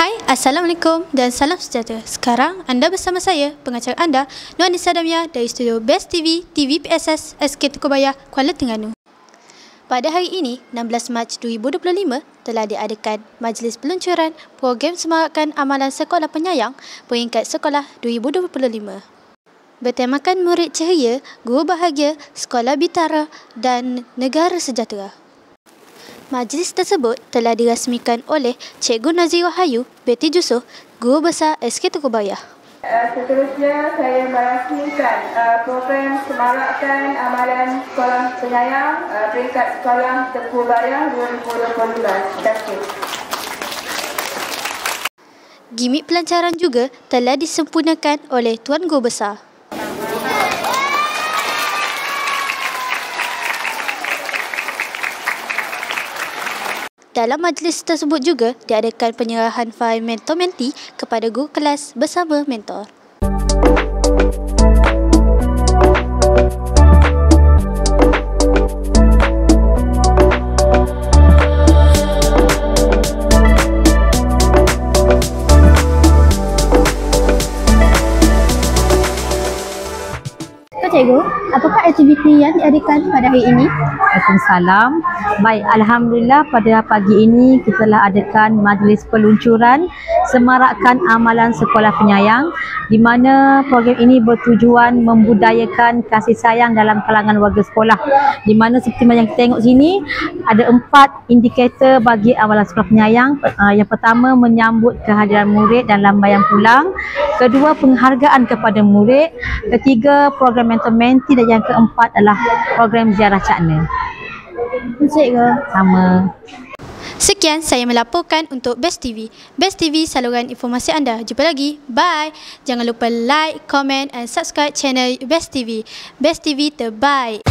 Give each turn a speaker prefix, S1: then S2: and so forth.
S1: Hai, Assalamualaikum dan salam sejahtera. Sekarang anda bersama saya, pengacara anda, Nur Anissa Damia dari studio Best TV, TVPSS, SK Tukubaya, Kuala Terengganu. Pada hari ini, 16 Mac 2025, telah diadakan majlis peluncuran program Semarakan Amalan Sekolah Penyayang peringkat sekolah 2025. Bertemakan Murid Ceria, Guru Bahagia, Sekolah Bitara dan Negara Sejahtera. Majlis tersebut telah dirasmikan oleh Cikgu Nazira Hayu binti Jusoh, Guru Besar SK Tukubaya.
S2: Seterusnya saya merasmikan program Semarakan Amalan Sekolah Penyayang peringkat sekolah Tukubaya 2025. Terima kasih.
S1: Gimik pelancaran juga telah disempurnakan oleh Tuan Guru Besar. Dalam majlis tersebut juga diadakan penyerahan fail mentor-mentee kepada guru kelas bersama mentor. Cikgu, apakah aktiviti yang diadakan pada hari ini?
S3: Waalaikumsalam. Baik, Alhamdulillah pada pagi ini kita telah adakan majlis peluncuran Semarakan Amalan Sekolah Penyayang, di mana program ini bertujuan membudayakan kasih sayang dalam kalangan warga sekolah. Di mana seperti yang kita tengok sini, ada 4 indikator bagi amalan sekolah penyayang. Yang pertama, menyambut kehadiran murid dan lambaian pulang. Kedua, penghargaan kepada murid. Ketiga, program mentor-mentee, dan yang keempat adalah program ziarah cakna.
S1: Cikgu.
S3: Sama.
S1: Sekian saya melaporkan untuk Best TV. Best TV, saluran informasi anda. Jumpa lagi. Bye. Jangan lupa like, comment and subscribe channel Best TV. Best TV terbaik.